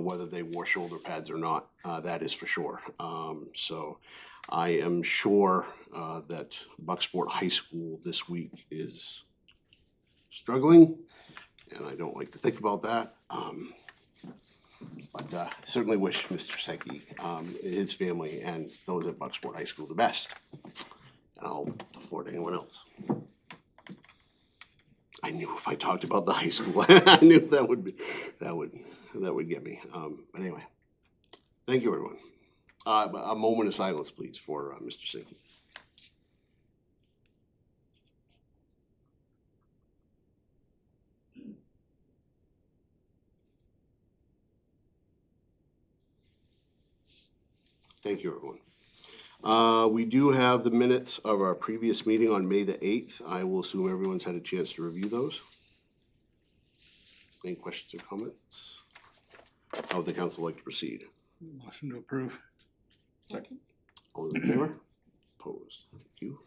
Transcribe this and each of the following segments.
whether they wore shoulder pads or not, that is for sure. So I am sure that Bucksport High School this week is struggling, and I don't like to think about that. But certainly wish Mr. Sankey, his family, and those at Bucksport High School the best. And I'll open the floor to anyone else. I knew if I talked about the high school, I knew that would get me. But anyway, thank you, everyone. A moment of silence, please, for Mr. Sankey. Thank you, everyone. We do have the minutes of our previous meeting on May the 8th. I will assume everyone's had a chance to review those. Any questions or comments? How would the council like to proceed? Motion to approve. Second. All those in favor? Opposed? Thank you.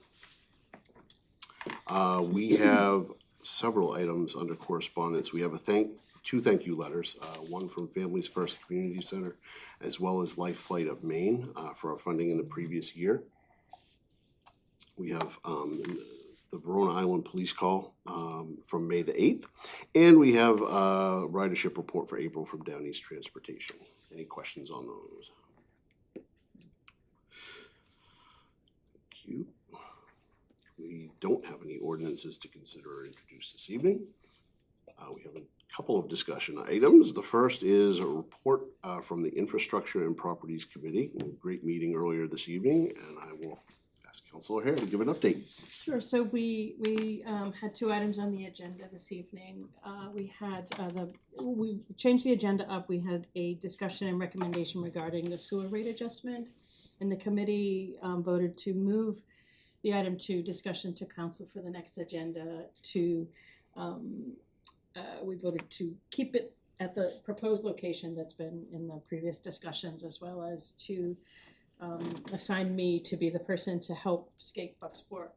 We have several items under correspondence. We have two thank you letters, one from Families First Community Center, as well as Life Flight of Maine for our funding in the previous year. We have the Verona Island Police Call from May the 8th, and we have a ridership report for April from Down East Transportation. Any questions on those? Thank you. We don't have any ordinances to consider or introduce this evening. We have a couple of discussion items. The first is a report from the Infrastructure and Properties Committee. A great meeting earlier this evening, and I will ask Councilor Hare to give an update. Sure. So we had two items on the agenda this evening. We had we changed the agenda up. We had a discussion and recommendation regarding the sewer rate adjustment, and the committee voted to move the item to discussion to council for the next agenda. We voted to keep it at the proposed location that's been in the previous discussions, as well as to assign me to be the person to help Skate Bucksport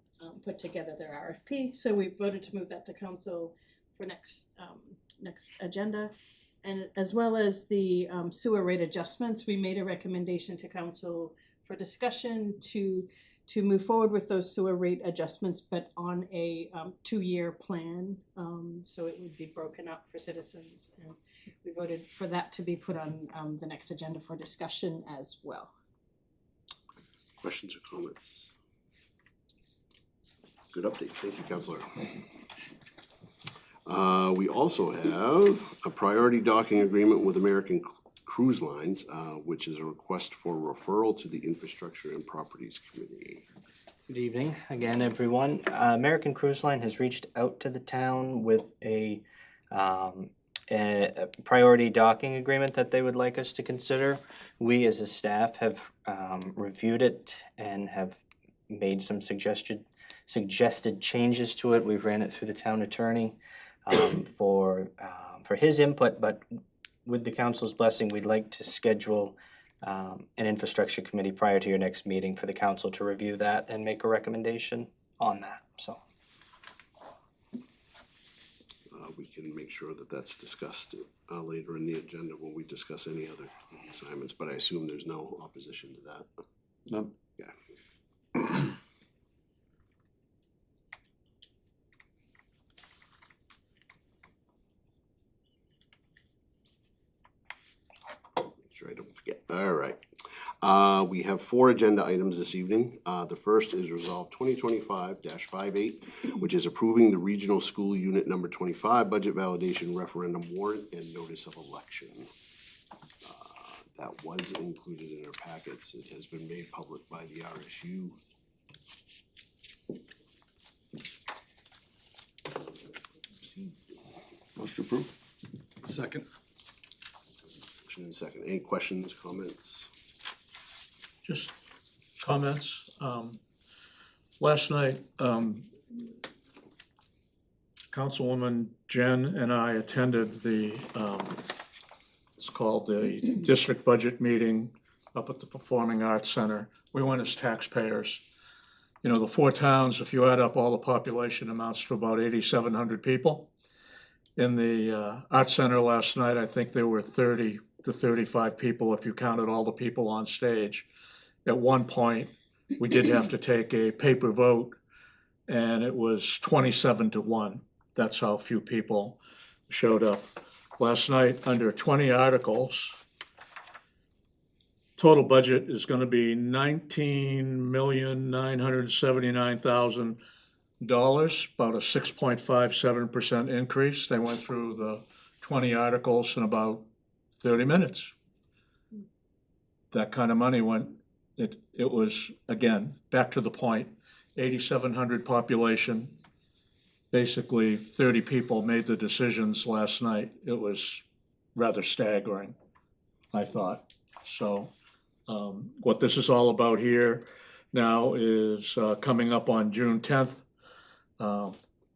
put together their RFP. So we voted to move that to council for next agenda. And as well as the sewer rate adjustments, we made a recommendation to council for discussion to move forward with those sewer rate adjustments, but on a 2-year plan. So it would be broken up for citizens. And we voted for that to be put on the next agenda for discussion as well. Questions or comments? Good update. Thank you, Councilor. We also have a priority docking agreement with American Cruise Lines, which is a request for referral to the Infrastructure and Properties Committee. Good evening again, everyone. American Cruise Line has reached out to the town with a priority docking agreement that they would like us to consider. We as a staff have reviewed it and have made some suggested changes to it. We've ran it through the town attorney for his input, but with the council's blessing, we'd like to schedule an infrastructure committee prior to your next meeting for the council to review that and make a recommendation on that. So we can make sure that that's discussed later in the agenda when we discuss any other assignments, but I assume there's no opposition to that. No. Yeah. Sure I don't forget. All right. We have 4 agenda items this evening. The first is Resolve 2025-58, which is approving the Regional School Unit Number 25 Budget Validation Referendum Warrant and Notice of Election. That was included in our packets. It has been made public by the RSU. Motion approved. Second. Motion and second. Any questions, comments? Just comments. Last night, Councilwoman Jen and I attended the, it's called the district budget meeting up at the Performing Arts Center. We went as taxpayers. You know, the 4 towns, if you add up all the population, amounts to about 8,700 people. In the Arts Center last night, I think there were 30 to 35 people if you counted all the people on stage. At one point, we did have to take a paper vote, and it was 27-1. That's how few people showed up. Last night, under 20 articles, total budget is gonna be $19,979,000, about a 6.57% increase. They went through the 20 articles in about 30 minutes. That kind of money went, it was, again, back to the point, 8,700 population, basically 30 people made the decisions last night. It was rather staggering, I thought. So what this is all about here now is coming up on June 10th.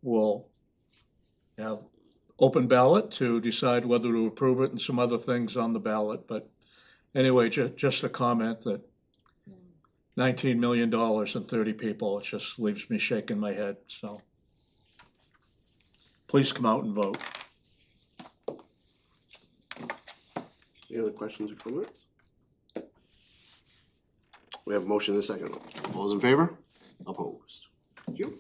We'll have open ballot to decide whether to approve it and some other things on the ballot. But anyway, just a comment that $19 million and 30 people, it just leaves me shaking my head, so. Please come out and vote. Any other questions or comments? We have a motion and a second. All those in favor? Opposed? Thank you.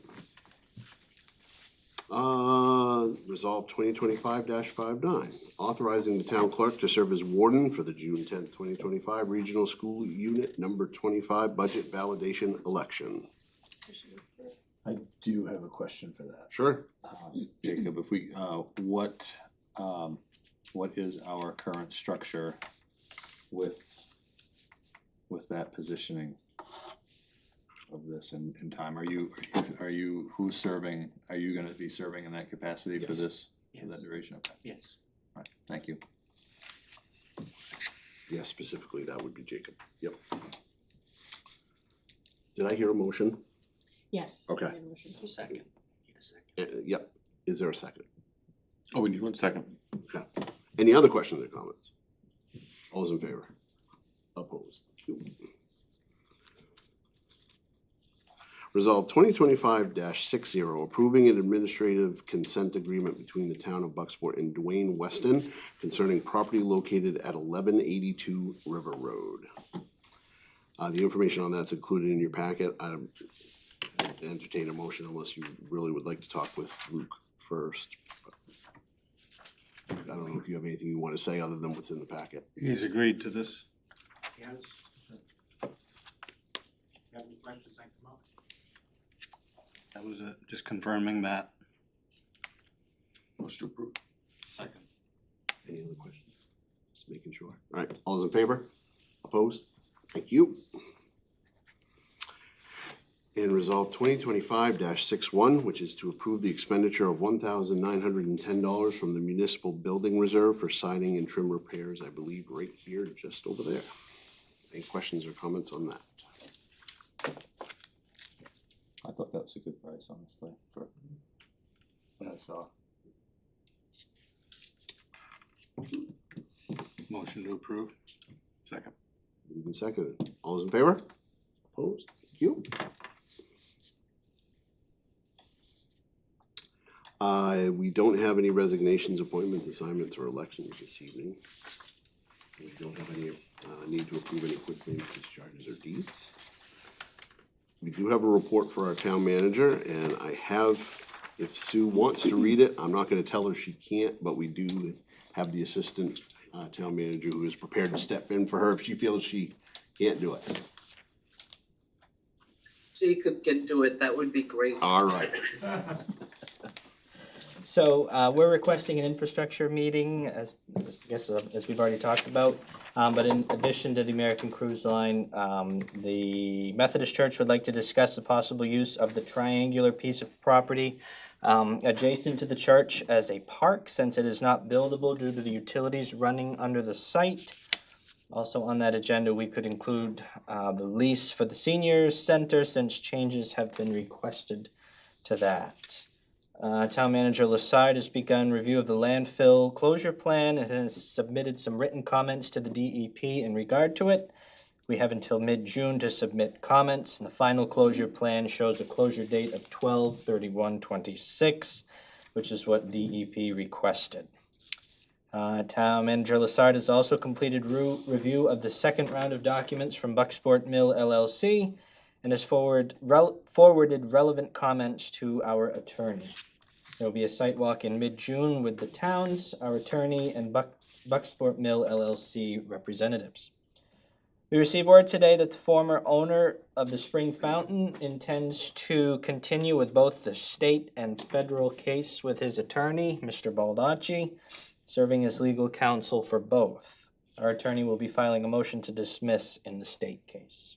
Resolve 2025-59, authorizing the town clerk to serve as warden for the June 10th, 2025 Regional School Unit Number 25 Budget Validation Election. I do have a question for that. Sure. Jacob, if we, what is our current structure with that positioning of this in time? Are you, who's serving, are you gonna be serving in that capacity for Yes. this, Yes. for that duration? Okay, Yes. all right, thank you. Yes, specifically, that would be Jacob. Yep. Did I hear a motion? Yes. Okay. I have a motion. Second. Need a second. Yep. Is there a second? Oh, we need one second. Okay. Any other questions or comments? All those in favor? Opposed? Thank you. Resolve 2025-60, approving an administrative consent agreement between the town of Bucksport and Dwayne Weston concerning property located at 1182 River Road. The information on that's included in your packet. I'd entertain a motion unless you really would like to talk with Luke first. I don't know if you have anything you want to say other than what's in the packet. He's agreed to this. Yes. Have any questions, I come up? That was it, just confirming that. Motion to approve. Second. Any other questions? Just making sure. All right, all those in favor? Opposed? Thank you. And resolve 2025-61, which is to approve the expenditure of $1,910 from the municipal building reserve for siding and trim repairs, I believe right here, just over there. Any questions or comments on that? I thought that was a good price, honestly, for what I saw. Motion to approve. Second. Moved and seconded. All those in favor? Opposed? Thank you. We don't have any resignations, appointments, assignments, or elections this evening. We don't have any need to approve any quick claims, discharges, or deeds. We do have a report for our town manager, and I have, if Sue wants to read it, I'm not gonna tell her she can't, but we do have the assistant town manager who is prepared to step in for her if she feels she can't do it. Jacob can do it, that would be great. All right. So we're requesting an infrastructure meeting, as we've already talked about. But in addition to the American Cruise Line, the Methodist Church would like to discuss the possible use of the triangular piece of property adjacent to the church as a park, since it is not buildable due to the utilities running under the site. Also on that agenda, we could include the lease for the senior center, since changes have been requested to that. Town Manager Lasard has begun review of the landfill closure plan and has submitted some written comments to the DEP in regard to it. We have until mid-June to submit comments, and the final closure plan shows a closure date of 12/31/26, which is what DEP requested. Town Manager Lassard has also completed review of the second round of documents from Bucksport Mill LLC and has forwarded relevant comments to our attorney. There will be a site walk in mid-June with the towns, our attorney, and Bucksport Mill LLC representatives. We received word today that the former owner of the Spring Fountain intends to continue with both the state and federal case with his attorney, Mr. Baldacci, serving as legal counsel for both. Our attorney will be filing a motion to dismiss in the state case.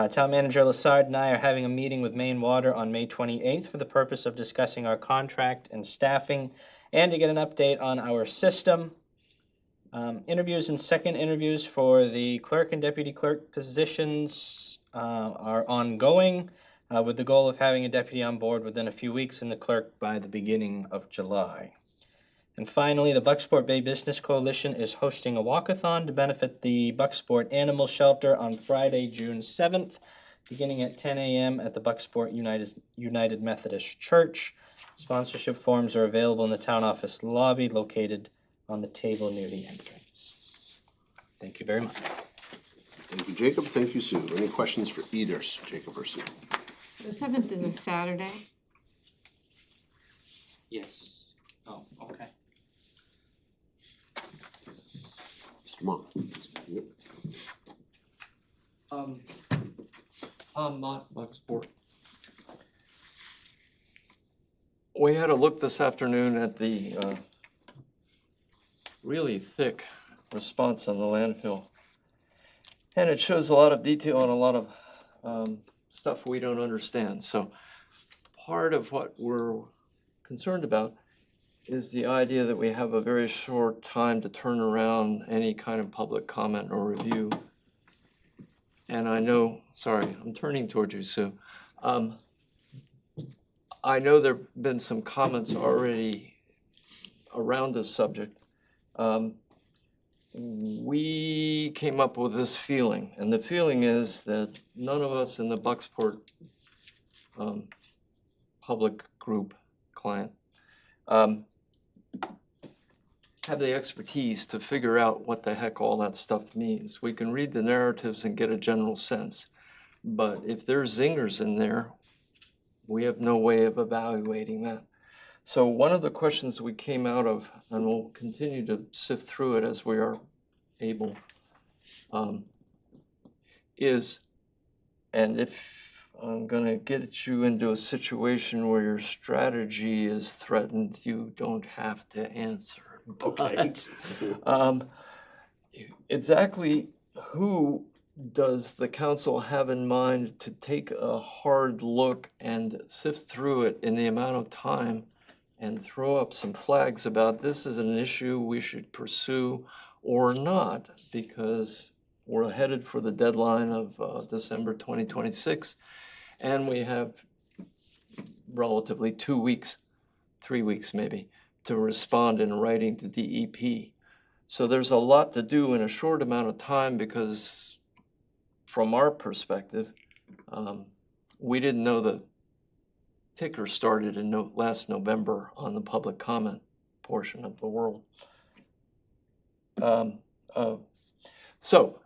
Town Manager Lassard and I are having a meeting with Maine Water on May 28th for the purpose of discussing our contract and staffing and to get an update on our system. Interviews and second interviews for the clerk and deputy clerk positions are ongoing, with the goal of having a deputy on board within a few weeks and the clerk by the beginning of July. And finally, the Bucksport Bay Business Coalition is hosting a walkathon to benefit the Bucksport Animal Shelter on Friday, June 7th, beginning at 10 a.m. at the Bucksport United Methodist Church. Sponsorship forms are available in the town office lobby located on the table near the entrance. Thank you very much. Thank you, Jacob. Thank you, Sue. Any questions for either Jacob or Sue? The 7th is a Saturday. Yes. Oh, okay. Mr. Mon? Yep. I'm not Bucksport. We had a look this afternoon at the really thick response on the landfill. And it shows a lot of detail on a lot of stuff we don't understand. So part of what we're concerned about is the idea that we have a very short time to turn around any kind of public comment or review. And I know, sorry, I'm turning towards you, Sue. I know there have been some comments already around this subject. We came up with this feeling, and the feeling is that none of us in the Bucksport public group client have the expertise to figure out what the heck all that stuff means. We can read the narratives and get a general sense, but if there's zingers in there, we have no way of evaluating that. So one of the questions we came out of, and we'll continue to sift through it as we are able, is, and if I'm gonna get you into a situation where your strategy is threatened, you don't have to answer. Okay. But, exactly who does the council have in mind to take a hard look and sift through it in the amount of time and throw up some flags about this is an issue we should pursue or not, because we're headed for the deadline of December 2026, and we have relatively 2 weeks, 3 weeks maybe, to respond in writing to DEP. So there's a lot to do in a short amount of time because from our perspective, we didn't know the ticker started in last November on the public comment portion of the world. So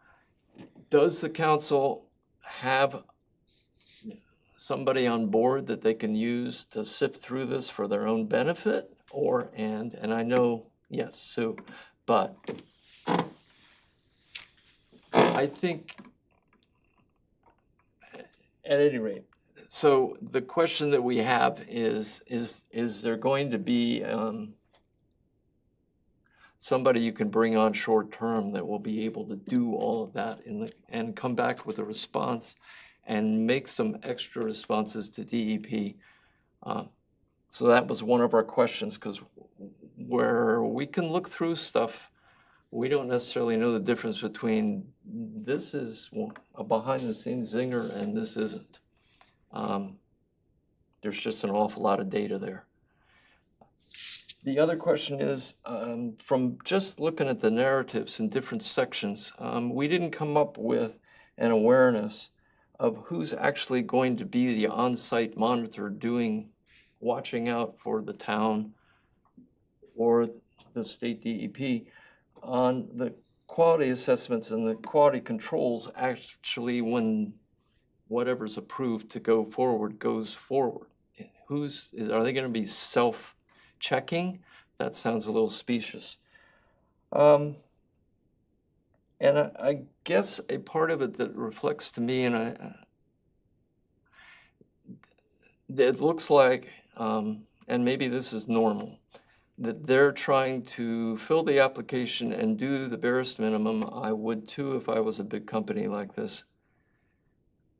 does the council have somebody on board that they can use to sift through this for their own benefit? Or, and I know, yes, Sue, but I think at any rate, so the question that we have is there going to be somebody you can bring on short term that will be able to do all of that and come back with a response and make some extra responses to DEP? So that was one of our questions, because where we can look through stuff, we don't necessarily know the difference between this is a behind-the-scenes zinger and this isn't. There's just an awful lot of data there. The other question is, from just looking at the narratives in different sections, we didn't come up with an awareness of who's actually going to be the on-site monitor watching out for the town or the state DEP, on the quality assessments and the quality controls. Actually, when whatever's approved to go forward goes forward. Are they gonna be self-checking? That sounds a little specious. And I guess a part of it that reflects to me, and it looks like, and maybe this is normal, that they're trying to fill the application and do the barest minimum. I would too if I was a big company like this.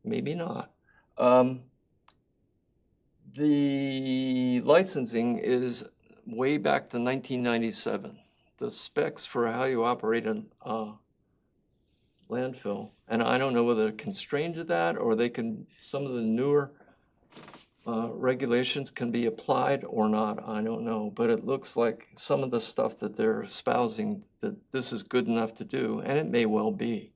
Maybe not. The licensing is way back to 1997. The specs for how you operate a landfill, and I don't know whether they're constrained to that or some of the newer regulations can be applied or not, I don't know. But it looks like some of the stuff that they're espousing, that this is good enough to do, and it may well be,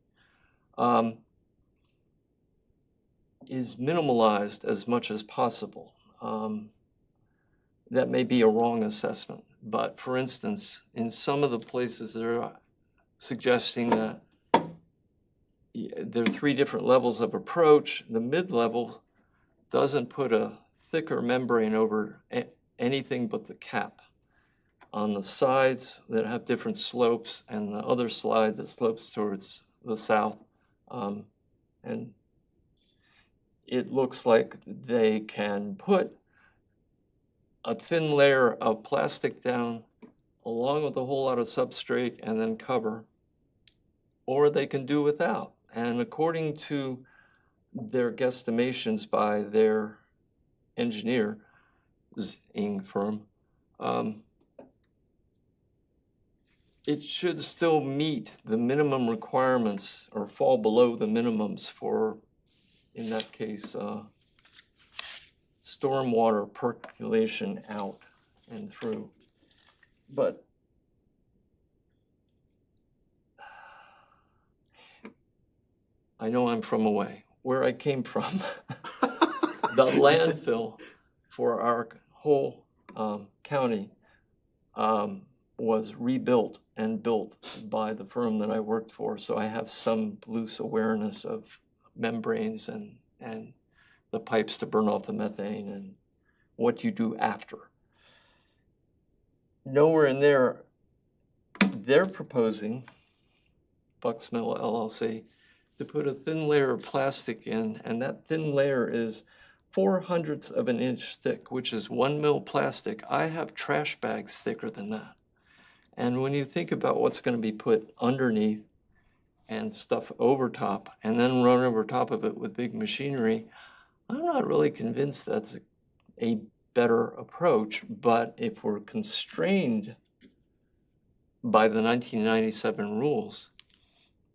is minimalized as much as possible. That may be a wrong assessment, but for instance, in some of the places they're suggesting that there are 3 different levels of approach. The mid-level doesn't put a thicker membrane over anything but the cap. On the sides that have different slopes, and the other slide that slopes towards the south, and it looks like they can put a thin layer of plastic down along with a whole lot of substrate and then cover, or they can do without. And according to their guesstimations by their engineering firm, it should still meet the minimum requirements or fall below the minimums for, in that case, stormwater percolation out and through. But I know I'm from away. Where I came from, the landfill for our whole county was rebuilt and built by the firm that I worked for. So I have some loose awareness of membranes and the pipes to burn off the methane and what you do after. Nowhere in there, they're proposing, Bucksmill LLC, to put a thin layer of plastic in, and that thin layer is 0.04 of an inch thick, which is 1 mil plastic. I have trash bags thicker than that. And when you think about what's going to be put underneath and stuff over top, and then run over top of it with big machinery, I'm not really convinced that's a better approach. But if we're constrained by the 1997 rules,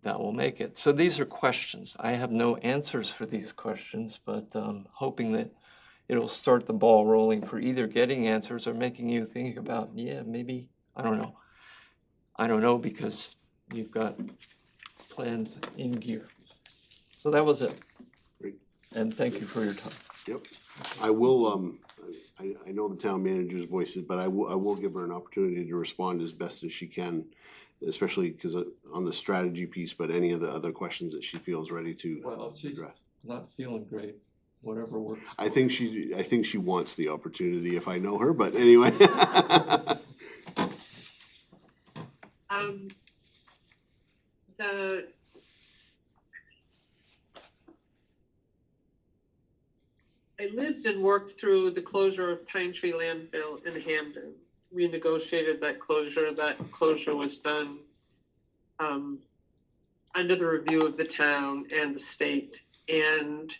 that will make it. So these are questions. I have no answers for these questions, but hoping that it'll start the ball rolling for either getting answers or making you think about, yeah, maybe, I don't know. I don't know, because you've got plans in gear. So that was it. Great. And thank you for your time. Yep. I will, I know the town manager's voices, but I will give her an opportunity to respond as best as she can, especially because on the strategy piece, but any of the other questions that she feels ready to Well, she's address. not feeling great. Whatever works. I think she wants the opportunity if I know her, but anyway. I lived and worked through the closure of Pine Tree Landfill in Hamden. Renegotiated that closure. That closure was done under the review of the town and the state. And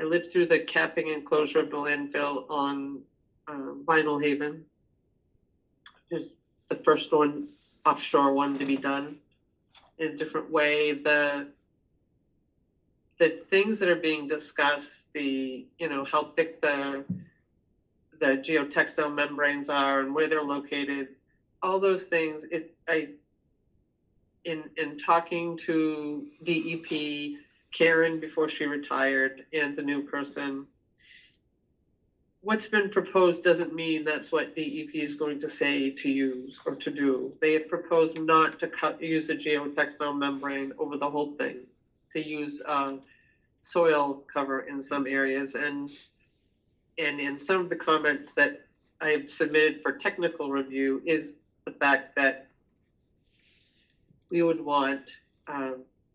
I lived through the capping and closure of the landfill on Vinyl Haven. Is the first one, offshore one, to be done in a different way. The things that are being discussed, how thick the geotextile membranes are and where they're located, all those things, in talking to DEP, Karen before she retired, and the new person, what's been proposed doesn't mean that's what DEP is going to say to use or to do. They have proposed not to use a geotextile membrane over the whole thing, to use soil cover in some areas, and in some of the comments that I have submitted for technical review is the fact that we would want a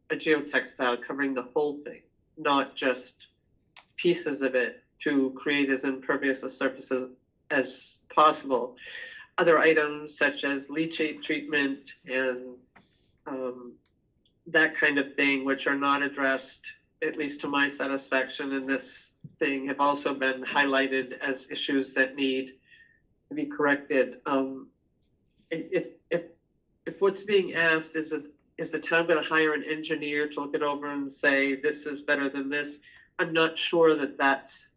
geotextile covering the whole thing, not just pieces of it, to create as impervious a surface as possible. Other items such as leachate treatment and that kind of thing, which are not addressed, at least to my satisfaction in this thing, have also been highlighted as issues that need to be corrected. If what's being asked is the town going to hire an engineer to look it over and say this is better than this, I'm not sure that that's.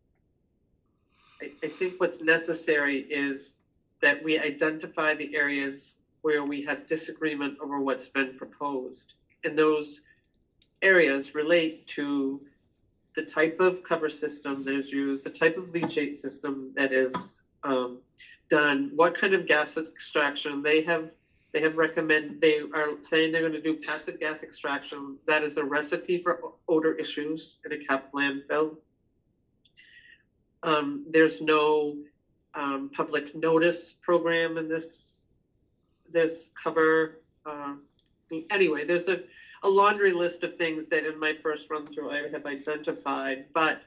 I think what's necessary is that we identify the areas where we have disagreement over what's been proposed. And those areas relate to the type of cover system that is used, the type of leachate system that is done, what kind of gas extraction they are saying they're going to do passive gas extraction. That is a recipe for odor issues in a capped landfill. There's no public notice program in this cover. Anyway, there's a laundry list of things that in my first run through I have identified, but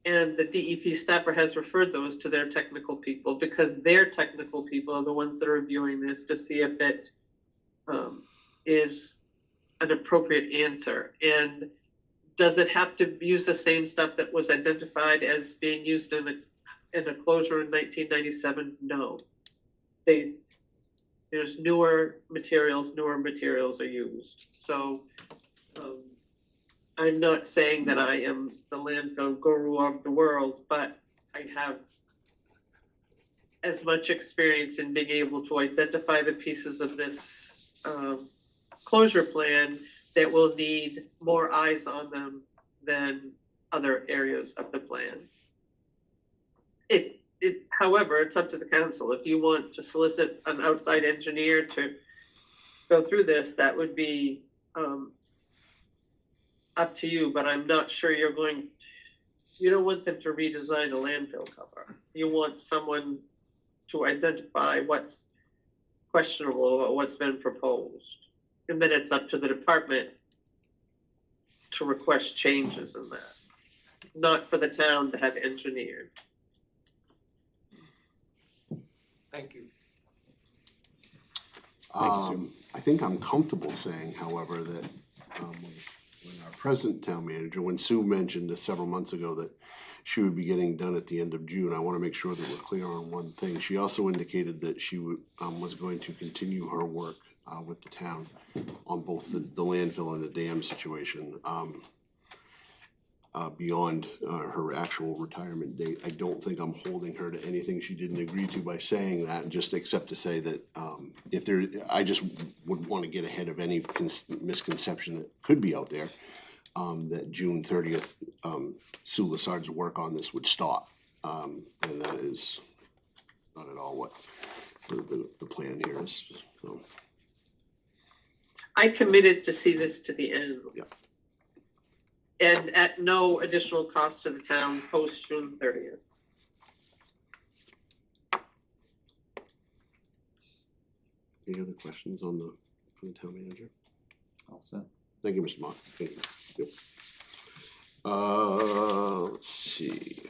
and the DEP staffer has referred those to their technical people, because their technical people are the ones that are reviewing this to see if it is an appropriate answer. And does it have to use the same stuff that was identified as being used in a closure in 1997? No. There's newer materials are used. So I'm not saying that I am the landfill guru of the world, but I have as much experience in being able to identify the pieces of this closure plan that will need more eyes on them than other areas of the plan. However, it's up to the council. If you want to solicit an outside engineer to go through this, that would be up to you, but I'm not sure you don't want them to redesign a landfill cover. You want someone to identify what's questionable or what's been proposed. And then it's up to the department to request changes in that, not for the town to have engineered. Thank you. I think I'm comfortable saying, however, that when our present town manager, when Sue mentioned several months ago that she would be getting done at the end of June, I want to make sure that we're clear on one thing. She also indicated that she was going to continue her work with the town on both the landfill and the dam situation beyond her actual retirement date. I don't think I'm holding her to anything she didn't agree to by saying that, just except to say that I just would want to get ahead of any misconception that could be out there, that June 30th, Sue Lassard's work on this would stop. And that is not at all what the plan here is. So. I committed to see this to the end. Yeah. And at no additional cost to the town post June 30th. Any other questions from the town manager? All set. Thank you, Mr. Mock. Thank you. Yep. Let's see.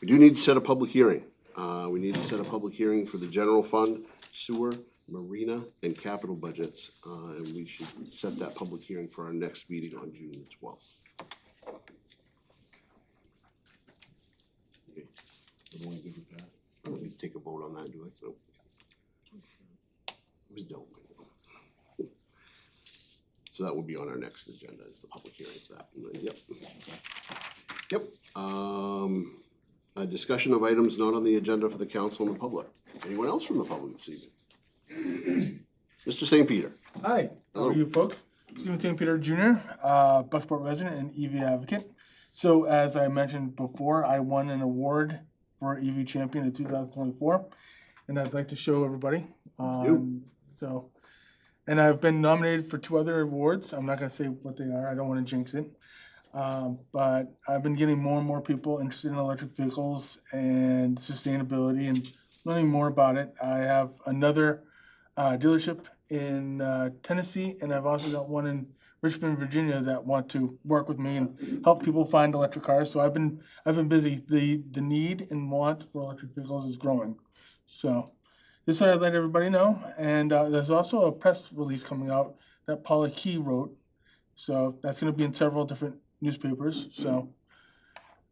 We do need to set a public hearing. We need to set a public hearing for the general fund, sewer, marina, and capital budgets, and we should set that public hearing for our next meeting on June 12th. Okay, everyone good with that? I don't need to take a vote on that, do I? No. Just don't. So that will be on our next agenda, is the public hearing for that. Yep. Yep. A discussion of items not on the agenda for the council and the public. Anyone else from the public this evening? Mr. St. Peter. Hi, how Hello. are you folks? Stephen St. Peter Jr., Bucksport resident and EV advocate. So as I mentioned before, I won an award for EV Champion in 2024, and I'd like to show everybody. So, and I've been nominated for 2 other awards. I'm not going to say what they are. I don't want to jinx it. But I've been getting more and more people interested in electric vehicles and sustainability and learning more about it. I have another dealership in Tennessee, and I've also got one in Richmond, Virginia, that want to work with me and help people find electric cars. So I've been busy. The need and want for electric vehicles is growing. So just thought I'd let everybody know. And there's also a press release coming out that Paula Key wrote. So that's going to be in several different newspapers. So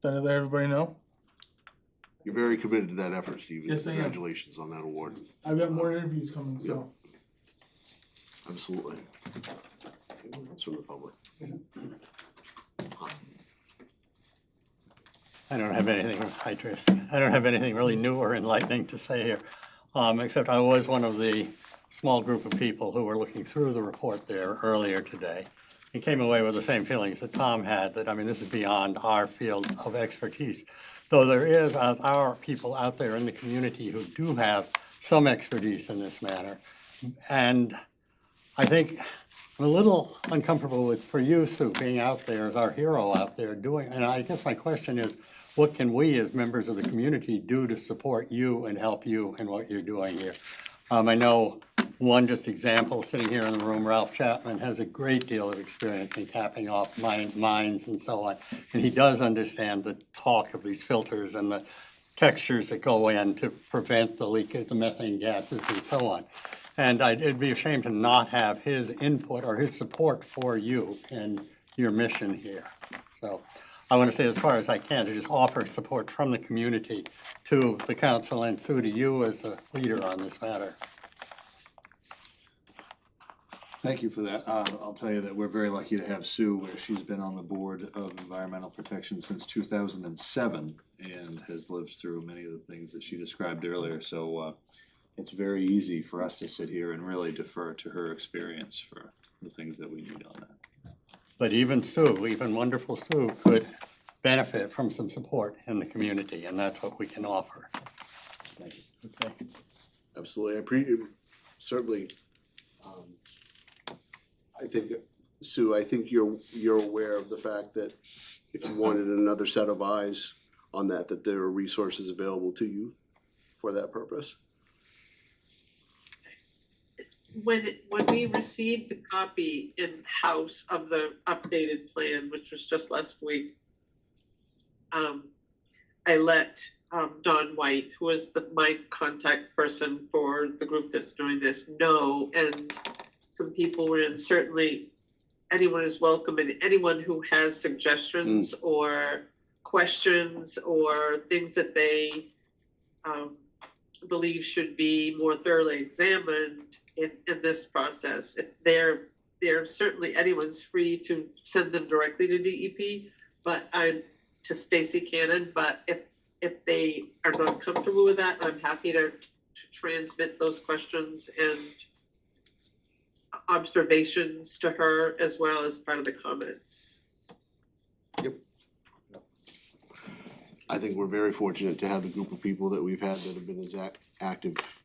thought I'd let everybody know. You're very committed to that effort, Stephen. Yes, I am. Congratulations on that award. I've got more interviews coming. So Absolutely. It's from the public. I don't have anything, hi Tracy. I don't have anything really new or enlightening to say here, except I was one of the small group of people who were looking through the report there earlier today and came away with the same feelings that Tom had, that, I mean, this is beyond our field of expertise. Though there is our people out there in the community who do have some expertise in this matter. And I think I'm a little uncomfortable with, for you, Sue, being out there as our hero out there doing, and I guess my question is, what can we as members of the community do to support you and help you in what you're doing here? I know one just example, sitting here in the room, Ralph Chapman has a great deal of experience in capping off mines and so on. And he does understand the talk of these filters and the textures that go in to prevent the leak of the methane gases and so on. And it'd be a shame to not have his input or his support for you and your mission here. So I want to say, as far as I can, to just offer support from the community to the council and Sue, to you as a leader on this matter. Thank you for that. I'll tell you that we're very lucky to have Sue, where she's been on the Board of Environmental Protection since 2007 and has lived through many of the things that she described earlier. So it's very easy for us to sit here and really defer to her experience for the things that we need on that. But even Sue, even wonderful Sue, could benefit from some support in the community, and that's what we can offer. Thank you. Okay. Absolutely. I appreciate, certainly, I think, Sue, I think you're aware of the fact that if you wanted another set of eyes on that there are resources available to you for that purpose. When we received the copy in-house of the updated plan, which was just last week, I let Don White, who is my contact person for the group that's doing this, know, and some people were in. Certainly anyone is welcome, and anyone who has suggestions or questions or things that they believe should be more thoroughly examined in this process. If they're certainly, anyone's free to send them directly to DEP, but to Stacy Cannon, but if they are not comfortable with that, I'm happy to transmit those questions and observations to her as well as part of the comments. Yep. I think we're very fortunate to have the group of people that we've had that have been as active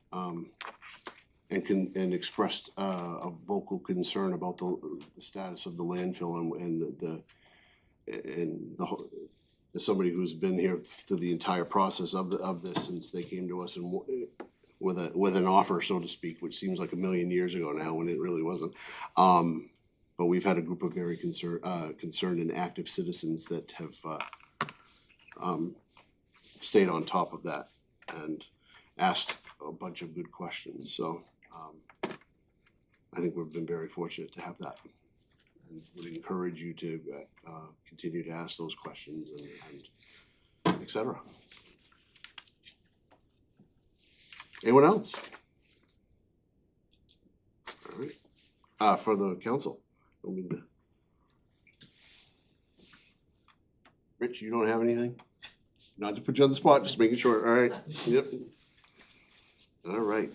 and expressed a vocal concern about the status of the landfill and the whole, as somebody who's been here through the entire process of this since they came to us and with an offer, so to speak, which seems like a million years ago now when it really wasn't. But we've had a group of very concerned and active citizens that have stayed on top of that and asked a bunch of good questions. So I think we've been very fortunate to have that. And would encourage you to continue to ask those questions and et cetera. Anyone else? All right. For the council. Rich, you don't have anything? Not to put you on the spot, just making sure. All right. Yep. All right.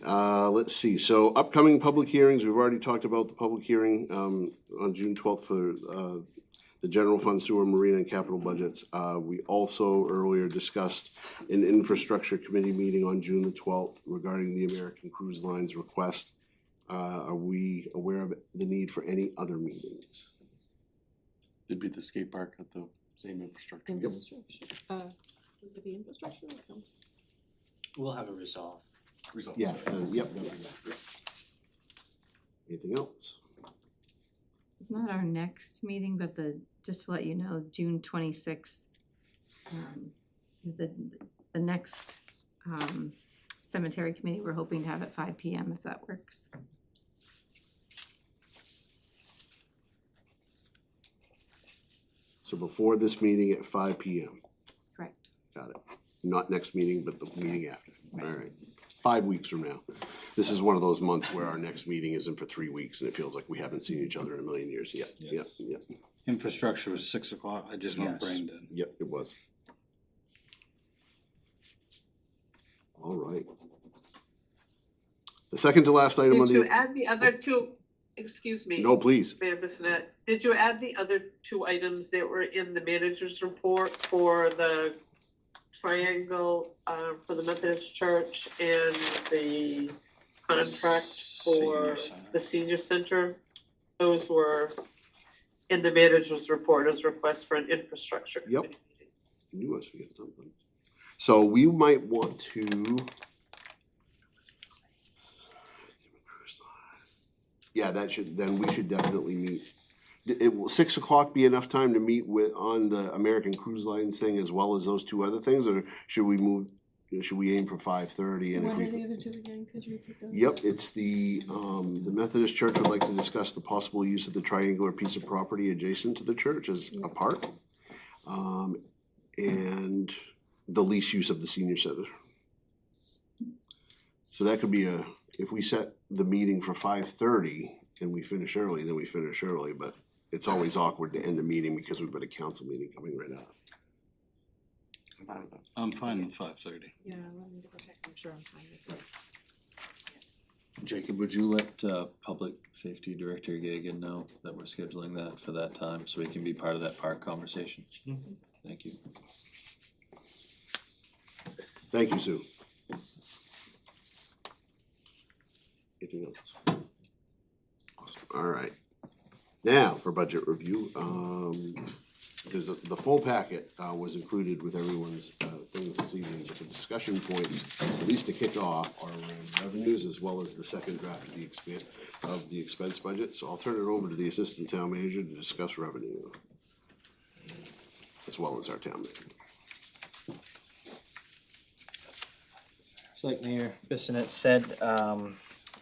Let's see. So upcoming public hearings, we've already talked about the public hearing on June 12th for the general fund, sewer, marina, and capital budgets. We also earlier discussed an infrastructure committee meeting on June the 12th regarding the American Cruise Line's request. Are we aware of the need for any other meetings? It'd be the skate park at the same infrastructure. Infrastructure. Would it be infrastructure that comes? We'll have a resolve. Result. Yeah, yep. Anything else? It's not our next meeting, but just to let you know, June 26th, the next cemetery committee, we're hoping to have at 5 p.m. if that works. So before this meeting at 5 p.m. Correct. Got it. Not next meeting, but the meeting after. All right. 5 weeks from now. This is one of those months where our next meeting isn't for 3 weeks and it feels like we haven't seen each other in a million years. Yep, yep, yep. Infrastructure was 6 o'clock. I just went Yes. brain dead. Yep, it was. All right. The second to last item on Did you the, add the other two, excuse me? no, please. Mayor Bissonnette, did you add the other two items that were in the manager's report for the triangle, for the Methodist Church and the contract for Senior center. the senior center? Those were in the manager's report as request for an infrastructure. Yep. committee meeting. You must forget something. So we might want to. Yeah, then we should definitely meet. Will 6 o'clock be enough time to meet on the American Cruise Lines thing as well as those two other things, or should we aim for 5:30? And What if are we, the other two again? Could you repeat those? yep, it's the Methodist Church would like to discuss the possible use of the triangular piece of property adjacent to the church as a park. And the lease use of the senior center. So that could be if we set the meeting for 5:30 and we finish early, then we finish early, but it's always awkward to end a meeting because we've got a council meeting coming right up. I'm fine with 5:30. Yeah, let me double check. I'm sure I'm fine with it. Jacob, would you let Public Safety Director Gagan know that we're scheduling that for that time so he can be part of that park conversation? Thank you. Thank you, Sue. Anything else? Awesome, all right. Now, for budget review, because the full packet was included with everyone's things this evening, but the discussion points, at least to kick off, are around revenues as well as the second draft of the expense budget. So I'll turn it over to the Assistant Town Manager to discuss revenue, as well as our town manager. So like Mayor Bissonnette said,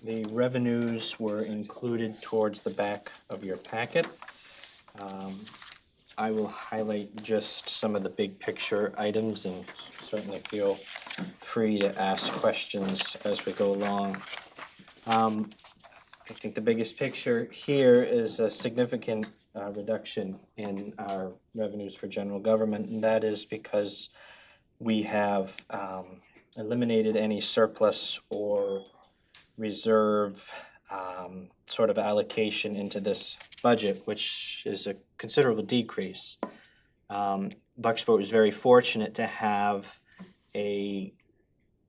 the revenues were included towards the back of your packet. I will highlight just some of the big picture items and certainly feel free to ask questions as we go along. I think the biggest picture here is a significant reduction in our revenues for general government, and that is because we have eliminated any surplus or reserve sort of allocation into this budget, which is a considerable decrease. Bucksport was very fortunate to have a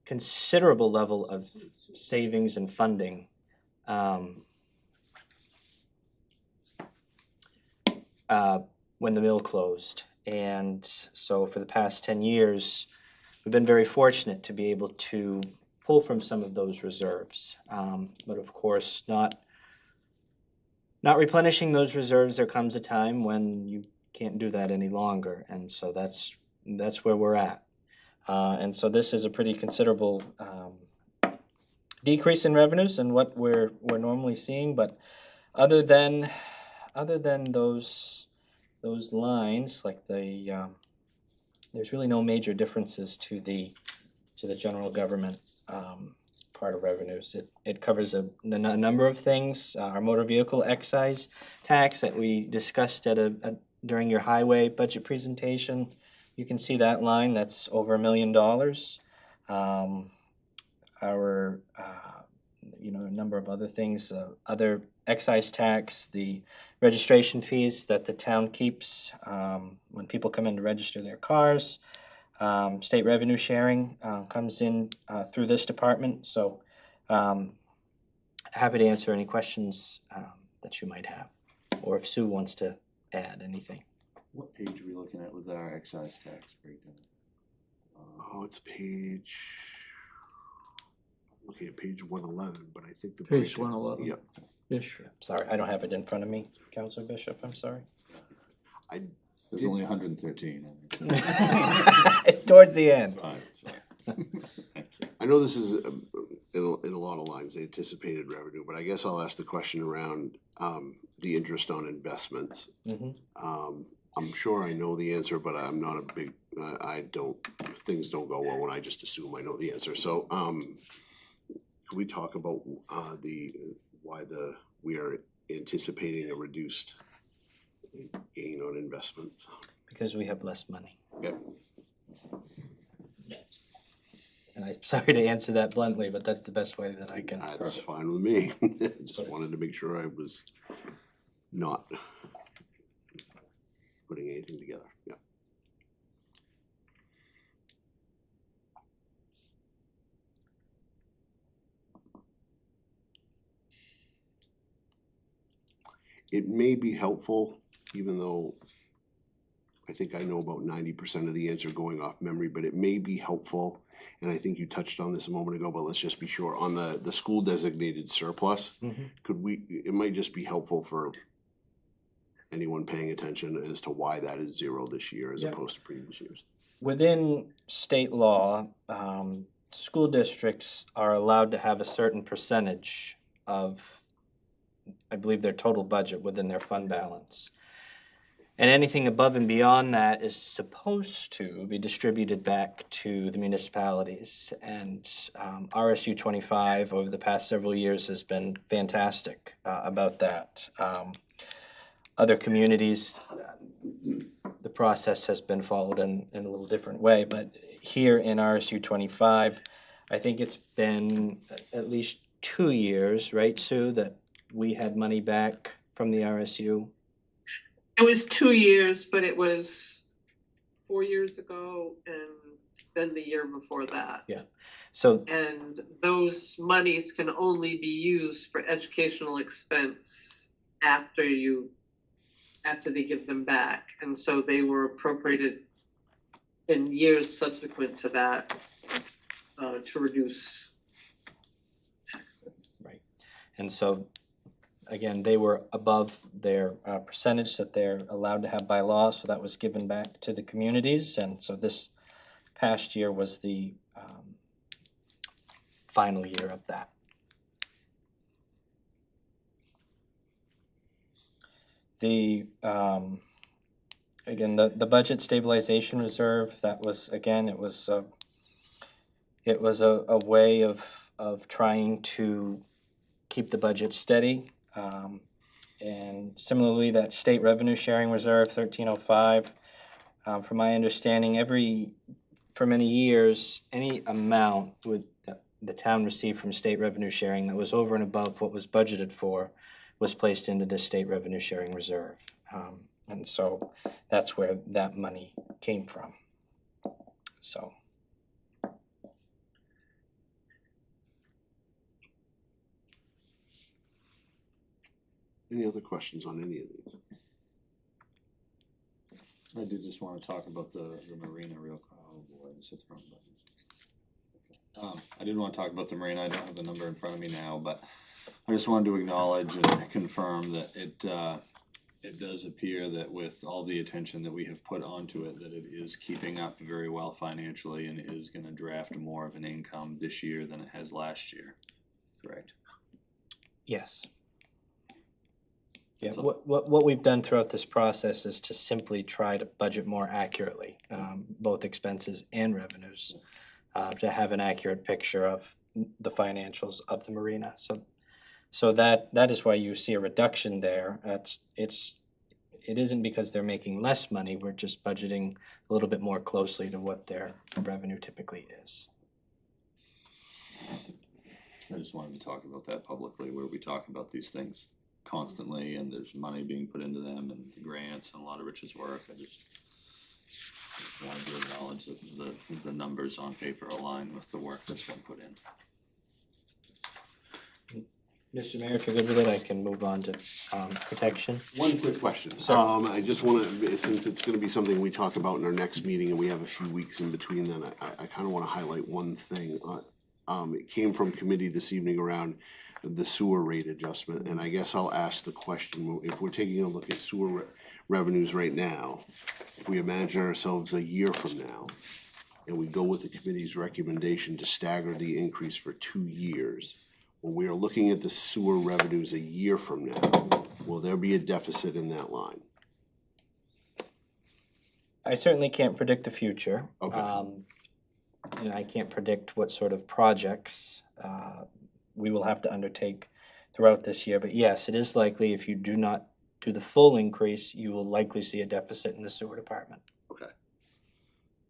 considerable level of savings and funding when the mill closed. And so for the past 10 years, we've been very fortunate to be able to pull from some of those reserves. But of course, not replenishing those reserves, there comes a time when you can't do that any longer. And so that's where we're at. And so this is a pretty considerable decrease in revenues and what we're normally seeing. But other than those lines, like there's really no major differences to the general government part of revenues. It covers a number of things. Our motor vehicle excise tax that we discussed during your highway budget presentation. You can see that line, that's over $1 million. A number of other things, other excise tax, the registration fees that the town keeps when people come in to register their cars. State revenue sharing comes in through this department, so happy to answer any questions that you might have, or if Sue wants to add anything. What page are we looking at with our excise tax breakdown? Oh, it's looking at page 111, but I think the Page breakdown- 111. Yep. Ish. Sorry, I don't have it in front of me, Councilor Bishop, I'm sorry. There's only 113. Towards the end. Fine, sorry. Thank you. I know this is in a lot of lines, the anticipated revenue, but I guess I'll ask the question around the interest on investments. I'm sure I know the answer, but I'm not a big, things don't go well when I just assume I know the answer. So can we talk about why we are anticipating a reduced gain on investments? Because we have less money. Yep. And I'm sorry to answer that bluntly, but that's the best way that I can. That's fine with me. Just wanted to make sure I was not putting anything together. Yeah. It may be helpful, even though I think I know about 90% of the answer going off memory, but it may be helpful, and I think you touched on this a moment ago, but let's just be sure, on the school designated surplus, it might just be helpful for anyone paying attention as to why that is zero this year as opposed to previous years. Within state law, school districts are allowed to have a certain percentage of, I believe, their total budget within their fund balance. And anything above and beyond that is supposed to be distributed back to the municipalities. And RSU 25 over the past several years has been fantastic about that. Other communities, the process has been followed in a little different way. But here in RSU 25, I think it's been at least 2 years, right, Sue, that we had money back from the RSU. It was 2 years, but it was 4 years ago and then the year before that. Yeah. So, and those monies can only be used for educational expense after they give them back. And so they were appropriated in years subsequent to that to reduce taxes. Right. And so, again, they were above their percentage that they're allowed to have by law, so that was given back to the communities. And so this past year was the final year of that. The again, the budget stabilization reserve, that was, again, it was a way of trying to keep the budget steady. And similarly, that state revenue sharing reserve, 1305, from my understanding, for many years, any amount the town received from state revenue sharing that was over and above what was budgeted for was placed into the state revenue sharing reserve. And so that's where that money came from. So. Any other questions on any of these? I did just want to talk about the marina real quick. Oh boy, I just hit the wrong button. I did want to talk about the marina. I don't have the number in front of me now, but I just wanted to acknowledge and confirm that it does appear that with all the attention that we have put onto it, that it is keeping up very well financially and is going to draft more of an income this year than it has last year. Correct? Yes. Yeah, what we've done throughout this process is to simply try to budget more accurately, both expenses and revenues, to have an accurate picture of the financials of the marina. So that is why you see a reduction there. It isn't because they're making less money, we're just budgeting a little bit more closely to what their revenue typically is. I just wanted to talk about that publicly, where we talk about these things constantly, and there's money being put into them and grants and a lot of Rich's work. I just wanted to acknowledge that the numbers on paper align with the work that's been put in. Mr. Mayor, if you're good with it, I can move on to protection. One quick question. Sure. I just wanna, since it's gonna be something we talk about in our next meeting and we have a few weeks in between then, I kinda wanna highlight one thing. It came from committee this evening around the sewer rate adjustment, and I guess I'll ask the question, if we're taking a look at sewer revenues right now, if we imagine ourselves a year from now, and we go with the committee's recommendation to stagger the increase for 2 years, when we are looking at the sewer revenues a year from now, will there be a deficit in that line? I certainly can't predict the future. Okay. And I can't predict what sort of projects we will have to undertake throughout this year. But yes, it is likely if you do not do the full increase, you will likely see a deficit in the sewer department. Okay.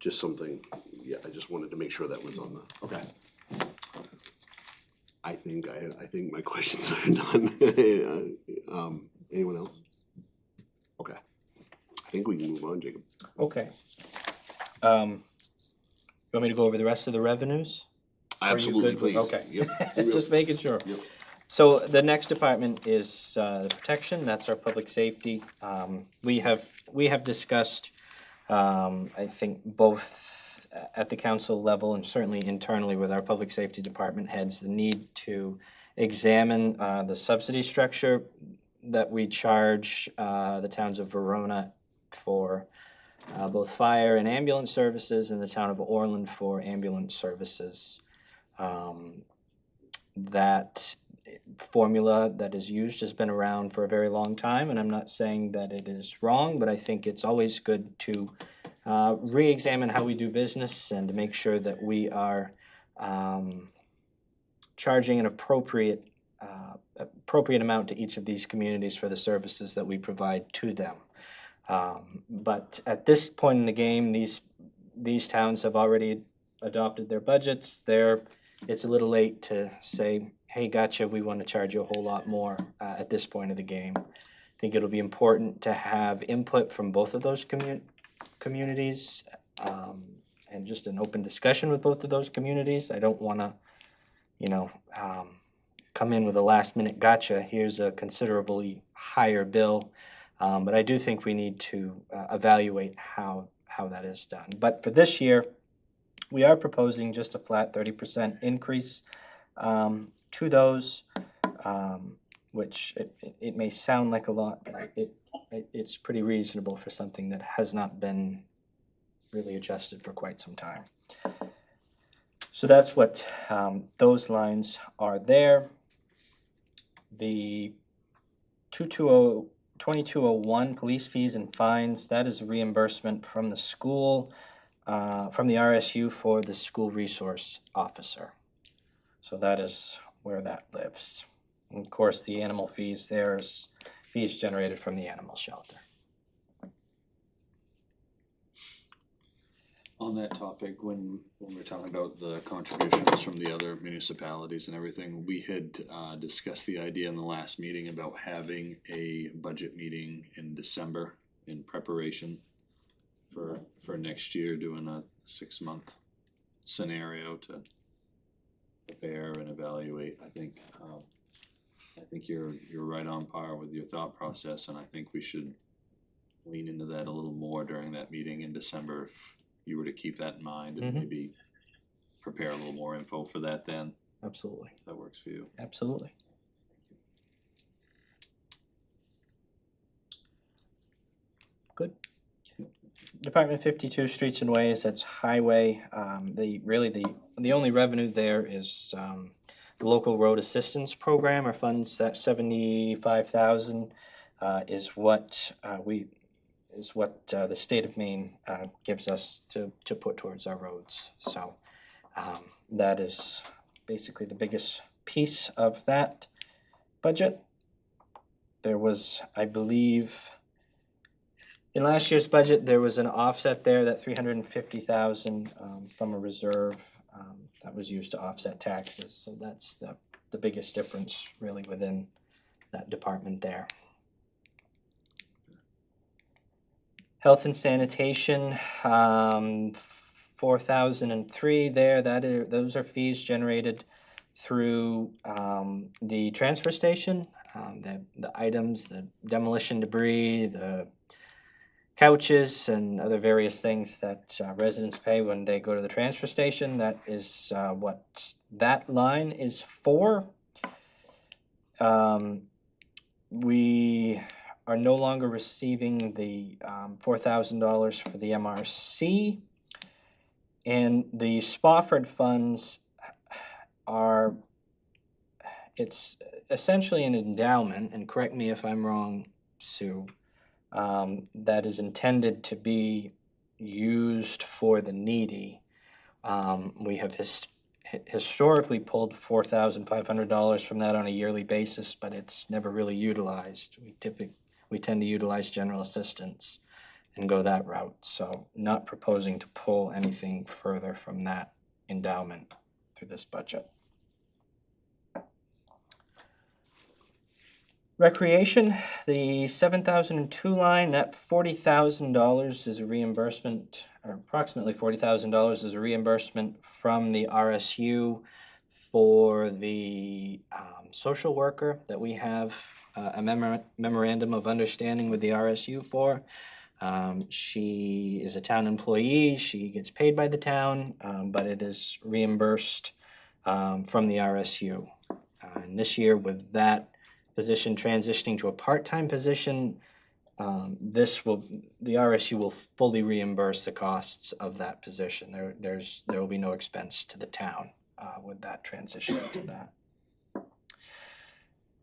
Just something, yeah, I just wanted to make sure that was on the, okay. I think my questions are done. Anyone else? Okay. I think we can move on, Jacob. Okay. You want me to go over the rest of the revenues? Are you Absolutely, good with- please. Okay. Yep. Just making sure. Yep. So the next department is the protection, that's our public safety. We have discussed, I think both at the council level and certainly internally with our public safety department heads, the need to examine the subsidy structure that we charge the towns of Verona for both fire and ambulance services and the town of Orland for ambulance services. That formula that is used has been around for a very long time, and I'm not saying that it is wrong, but I think it's always good to re-examine how we do business and to make sure that we are charging an appropriate amount to each of these communities for the services that we provide to them. But at this point in the game, these towns have already adopted their budgets. It's a little late to say, hey, gotcha, we want to charge you a whole lot more at this point of the game. I think it'll be important to have input from both of those communities and just an open discussion with both of those communities. I don't want to, come in with a last minute gotcha, here's a considerably higher bill. But I do think we need to evaluate how that is done. But for this year, we are proposing just a flat 30% increase to those, which it may sound like a lot, but it's pretty reasonable for something that has not been really adjusted for quite some time. So that's what those lines are there. The 2201 police fees and fines, that is reimbursement from the school, from the RSU for the school resource officer. So that is where that lives. And of course, the animal fees, there's fees generated from the animal shelter. On that topic, when we're talking about the contributions from the other municipalities and everything, we had discussed the idea in the last meeting about having a budget meeting in December in preparation for next year, doing a 6-month scenario to prepare and evaluate. I think you're right on par with your thought process, and I think we should lean into that a little more during that meeting in December if you were to keep that in mind and maybe prepare a little more info for that then. Absolutely. If that works for you. Absolutely. Good. Department 52, Streets and Ways, that's highway. The only revenue there is the local road assistance program. Our funds, that 75,000 is what the state of Maine gives us to put towards our roads. So that is basically the biggest piece of that budget. There was, I believe, in last year's budget, there was an offset there, that 350,000 from a reserve that was used to offset taxes. So that's the biggest difference really within that department there. Health and sanitation, 4,003 there. Those are fees generated through the transfer station. The items, the demolition debris, the couches, and other various things that residents pay when they go to the transfer station. That is what that line is for. We are no longer receiving the $4,000 for the MRC, and the Spofford funds are, it's essentially an endowment, and correct me if I'm wrong, Sue, that is intended to be used for the needy. We have historically pulled $4,500 from that on a yearly basis, but it's never really utilized. We tend to utilize general assistance and go that route. So not proposing to pull anything further from that endowment through this budget. Recreation, the 7,002 line, that $40,000 is a reimbursement, or approximately $40,000 is a reimbursement from the RSU for the social worker that we have a memorandum of understanding with the RSU for. She is a town employee, she gets paid by the town, but it is reimbursed from the RSU. And this year, with that position transitioning to a part-time position, the RSU will fully reimburse the costs of that position. There will be no expense to the town with that transition to that.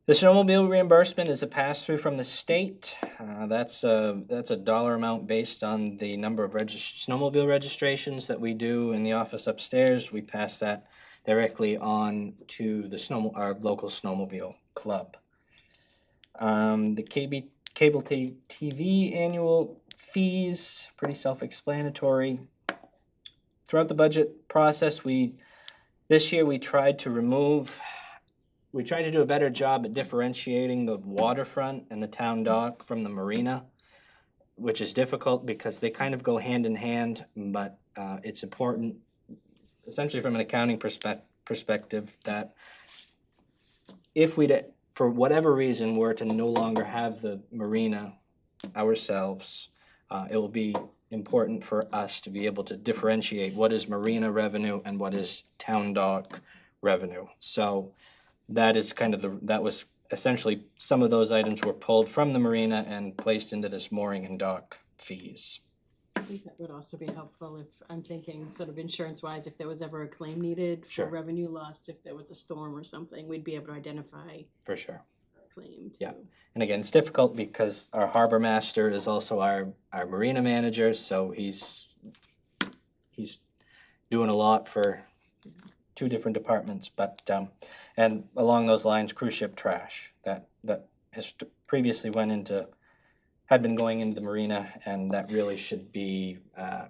The snowmobile reimbursement is a pass-through from the state. That's a dollar amount based on the number of snowmobile registrations that we do in the office upstairs. We pass that directly on to the our local snowmobile club. The cable TV annual fees, pretty self-explanatory. Throughout the budget process, this year we tried to do a better job at differentiating the waterfront and the town dock from the marina, which is difficult because they kind of go hand in hand, but it's important, essentially from an accounting perspective, that if for whatever reason, were to no longer have the marina ourselves, it will be important for us to be able to differentiate what is marina revenue and what is town dock revenue. So that is that was essentially, some of those items were pulled from the marina and placed into this mooring and dock fees. I think that would also be helpful if, I'm thinking sort of insurance-wise, if there was ever a claim needed for Sure. revenue loss, if there was a storm or something, we'd be able to identify For sure. a claim too. Yeah. And again, it's difficult because our harbor master is also our marina manager, so he's doing a lot for two different departments. But and along those lines, cruise ship trash that has previously had been going into the marina, and that really should be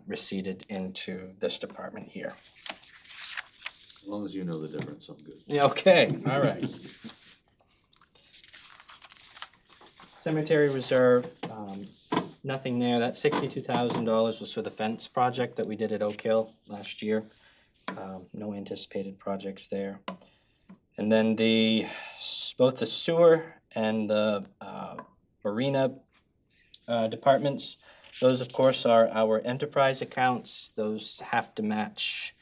receded into this department here. As long as you know the difference, I'm good. Yeah, okay, all right. Cemetery reserve, nothing there. That $62,000 was for the fence project that we did at Oak Hill last year. No anticipated projects there. And then both the sewer and the marina departments, those of course are our enterprise accounts. Those have to match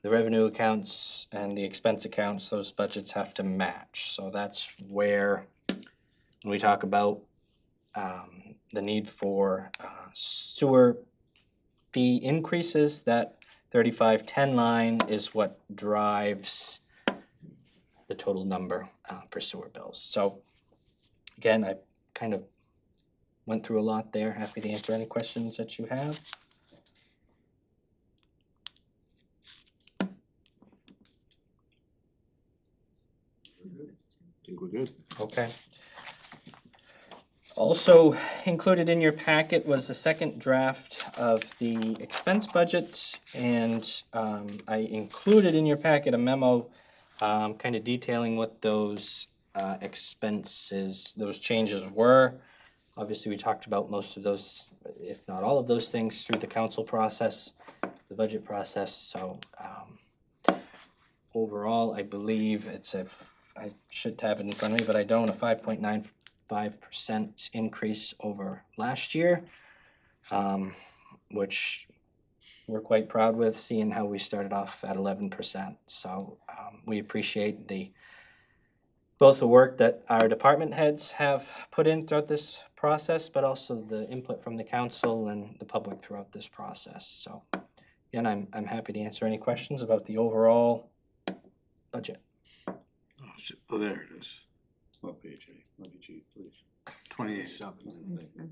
the revenue accounts and the expense accounts. Those budgets have to match. So that's where, when we talk about the need for sewer fee increases, that 3510 line is what drives the total number for sewer bills. So again, I kind of went through a lot there. Happy to answer any questions that you have. I think we're good. Okay. Also included in your packet was the second draft of the expense budgets, and I included in your packet a memo kind of detailing what those expenses those changes were. Obviously, we talked about most of those, if not all of those things, through the council process, the budget process. So overall, I believe it's I should have it in front of me, but I don't, a 5.95% increase over last year, which we're quite proud with, seeing how we started off at 11%. So we appreciate both the work that our department heads have put in throughout this process, but also the input from the council and the public throughout this process. So again, I'm happy to answer any questions about the overall budget. Oh, there it is. What page, Eddie? What page, please? 28.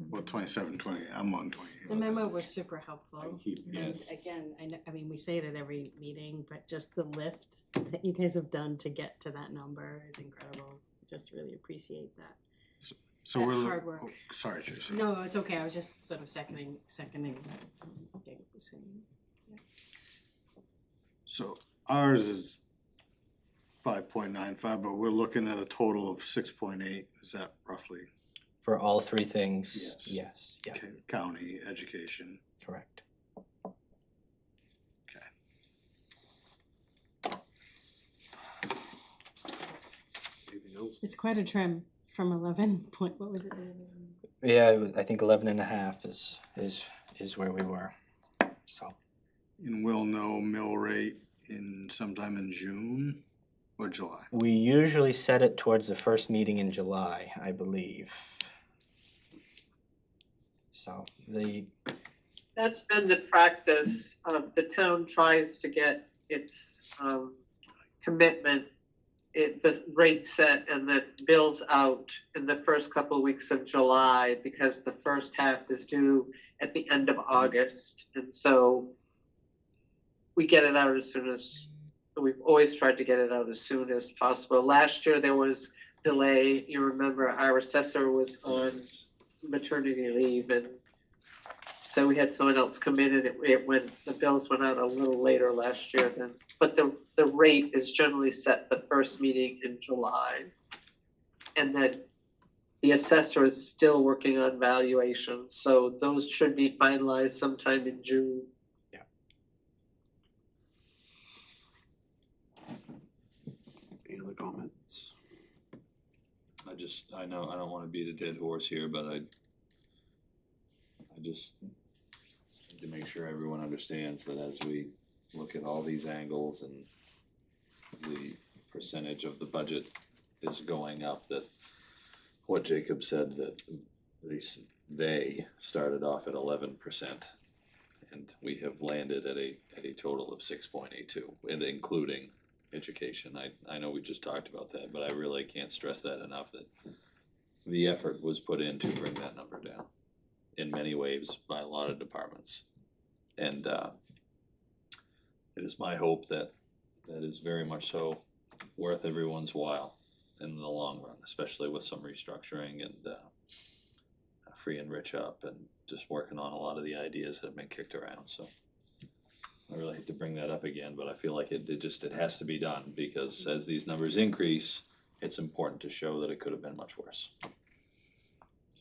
Well, 27, 20. I'm on 28. The memo was super helpful. Yes. And again, I mean, we say it at every meeting, but just the lift that you guys have done to get to that number is incredible. Just really appreciate that. So that we're hard work. Oh, sorry, Tracy. No, it's okay. I was just sort of seconding what David was saying. So ours is 5.95, but we're looking at a total of 6.8. Is that roughly? For all three things, Yes. yes, yeah, County, education. correct. Okay. Anything else? It's quite a trim from 11 point, what was it? Yeah, it was, I think 11.5 is where we were, so. And we'll know mill rate in sometime in June or July. We usually set it towards the first meeting in July, I believe. So That's been the practice. The town tries to get its commitment, the rate set and the bills out in the first couple of weeks of July, because the first half is due at the end of August. And so we get it out as soon as, we've always tried to get it out as soon as possible. Last year there was delay. You remember our assessor was on maternity leave, and so we had someone else come in, and the bills went out a little later last year than, but the rate is generally set the first meeting in July. And then the assessor is still working on valuations, so those should be finalized sometime in June. Any other comments? I know I don't wanna beat a dead horse here, but I just need to make sure everyone understands that as we look at all these angles and the percentage of the budget is going up, that what Jacob said, that they started off at 11%. And we have landed at a total of 6.82, and including education. I know we just talked about that, but I really can't stress that enough, that the effort was put in to bring that number down in many ways by a lot of departments. And it is my hope that that is very much so worth everyone's while in the long run, especially with some restructuring and free and rich up and just working on a lot of the ideas that have been kicked around. So I really hate to bring that up again, but I feel like it has to be done, because as these numbers increase, it's important to show that it could have been much worse.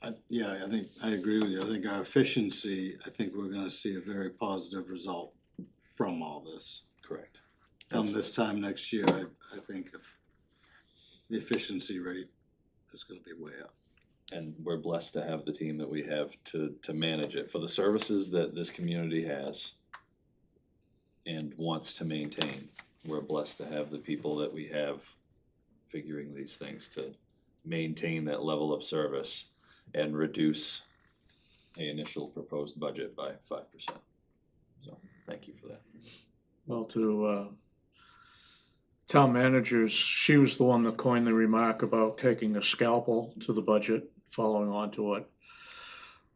I think I agree with you. I think our efficiency, I think we're gonna see a very positive result from all this. Correct. Come this time next year, I think if the efficiency rate is gonna be way up. And we're blessed to have the team that we have to manage it for the services that this community has and wants to maintain. We're blessed to have the people that we have figuring these things to maintain that level of service and reduce the initial proposed budget by 5%. So thank you for that. Well, to town managers, she was the one that coined the remark about taking a scalpel to the budget, following on to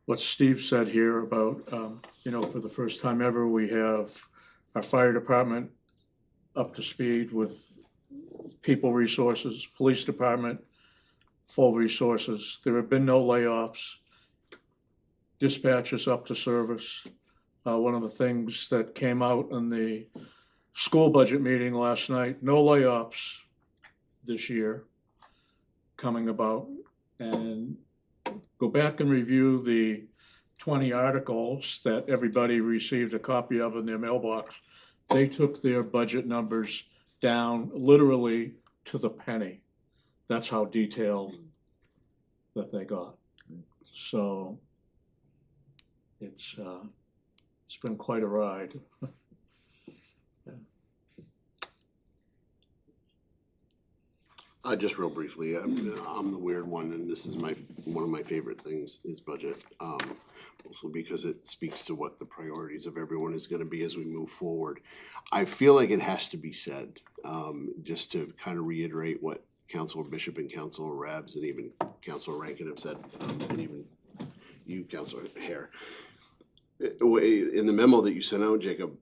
what Steve said here about, for the first time ever, we have our fire department up to speed with people resources, police department, full resources. There have been no layoffs. Dispatchers up to service. One of the things that came out in the school budget meeting last night, no layoffs this year. coming about, and go back and review the 20 articles that everybody received a copy of in their mailbox. They took their budget numbers down literally to the penny. That's how detailed that they got. So it's been quite a ride. Just real briefly, I'm the weird one, and this is one of my favorite things is budget. Mostly because it speaks to what the priorities of everyone is gonna be as we move forward. I feel like it has to be said, just to kind of reiterate what Councilor Bishop and Councilor Rabs and even Councilor Rankin have said, and even you, Councilor Hare. In the memo that you sent out, Jacob,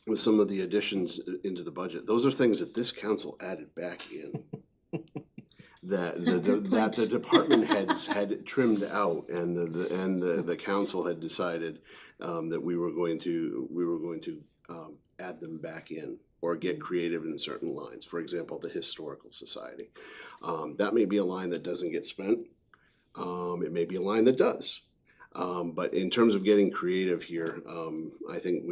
with some of the additions into the budget, those are things that this council added back in. That the department heads had trimmed out, and the council had decided that we were going to add them back in or get creative in certain lines. For example, the Historical Society. That may be a line that doesn't get spent. It may be a line that does. But in terms of getting creative here, I think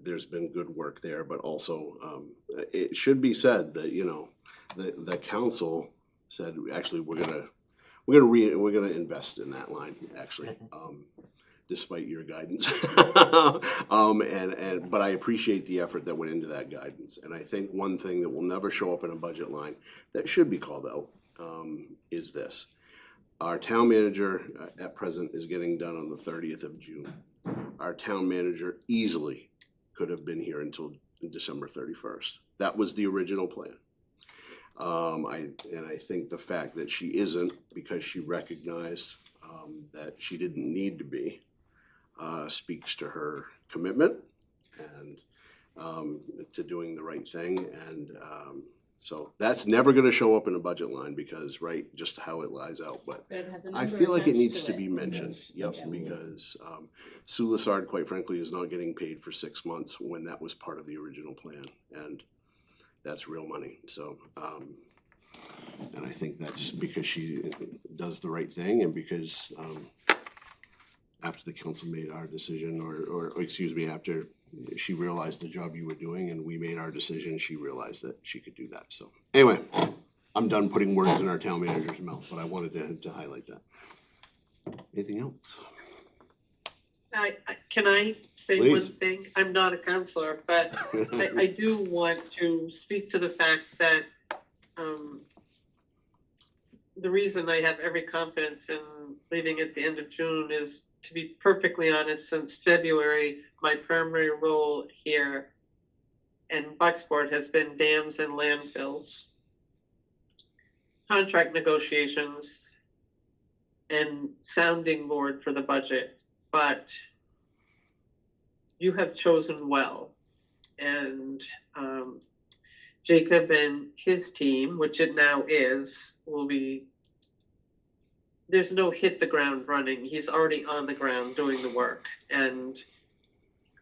there's been good work there, but also it should be said that, you know, the council said, actually, we're gonna invest in that line, actually, despite your guidance. But I appreciate the effort that went into that guidance. And I think one thing that will never show up in a budget line that should be called out is this. Our town manager at present is getting done on the 30th of June. Our town manager easily could have been here until December 31st. That was the original plan. I think the fact that she isn't, because she recognized that she didn't need to be, speaks to her commitment and to doing the right thing. And so that's never going to show up in a budget line because, just how it lies out. But But it has a I number feel like it attached needs to to be mentioned. Yep, because Sue Lessard, quite frankly, is not getting paid for 6 months when that was part of the original plan, and that's real money. So, and I think that's because she does the right thing, and because after the council made our decision, or excuse me, after she realized the job you were doing and we made our decision, she realized that she could do that. So anyway, I'm done putting words in our town manager's mouth, but I wanted to highlight that. Anything else? Can I say Please. one thing? I'm not a counselor, but I do want to speak to the fact that the reason I have every confidence in leaving at the end of June is, to be perfectly honest, since February, my primary role here in Bucksport has been dams and landfills, contract negotiations, and sounding board for the budget. But you have chosen well, and Jacob and his team, which it now is, will be, there's no hit the ground running. He's already on the ground doing the work, and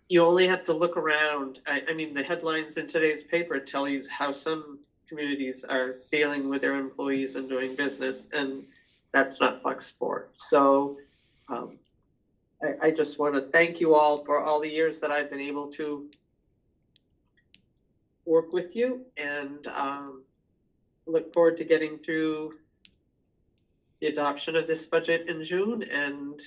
you only have to look around. I mean, the headlines in today's paper tell you how some communities are dealing with their employees and doing business, and that's not Bucksport. So I just want to thank you all for all the years that I've been able to work with you, and look forward to getting through the adoption of this budget in June and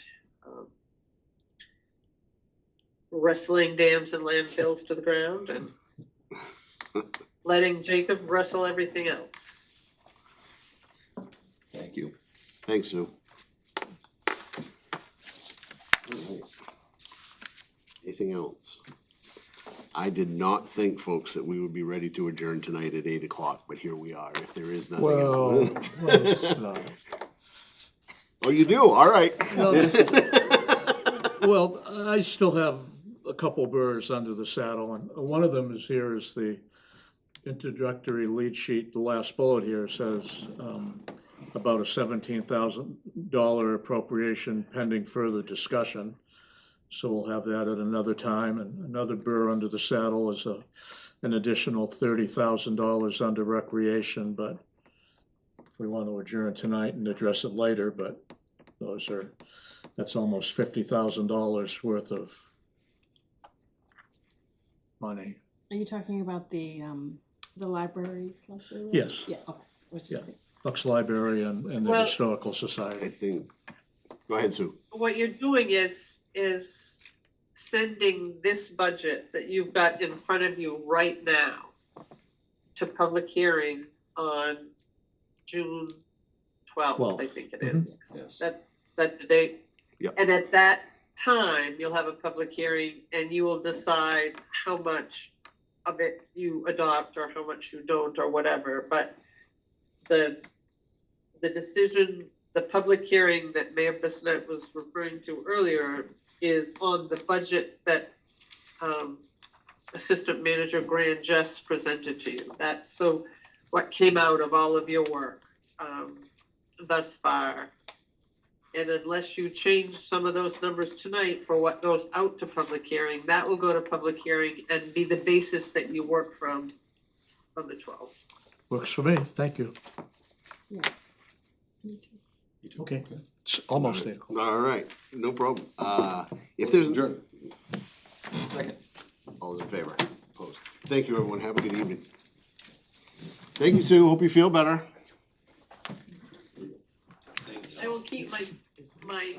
wrestling dams and landfills to the ground and letting Jacob wrestle everything else. Thank you. Thanks, Sue. Alright. Anything else? I did not think, folks, that we would be ready to adjourn tonight at 8 o'clock, but here we are. If there is nothing else. Oh, you do? All right. Well, I still have a couple birds under the saddle, and one of them is the introductory lead sheet. The last bullet here says about a $17,000 appropriation pending further discussion. So we'll have that at another time. And another burr under the saddle is an additional $30,000 under recreation. But we want to adjourn tonight and address it later, but that's almost $50,000 worth of money. Are you talking about the library cluster? Yes. Yeah, okay, which is Yeah. good. Bucks Library and the Well- Historical I Society. think, go ahead, Sue. What you're doing is sending this budget that you've got in front of you right now to public hearing on June 12th, I 12th. think it is. Yes. That's the date? Yep. And at that time, you'll have a public hearing and you will decide how much of it you adopt or how much you don't or whatever, but the decision, the public hearing that Mayor Bissonnette was referring to earlier is on the budget that Assistant Manager Grand just presented to you. That's what came out of all of your work thus far. And unless you change some of those numbers tonight for what goes out to public hearing, that will go to public hearing and be the basis that you work from on the 12th. Works for me, thank you. Yeah. Me too. Okay, it's almost there. All right, no problem. If there's, Adjourn. Second. all those in favor? Opposed? Thank you, everyone. Have a good evening. Thank you, Sue. Hope you feel better. I will keep my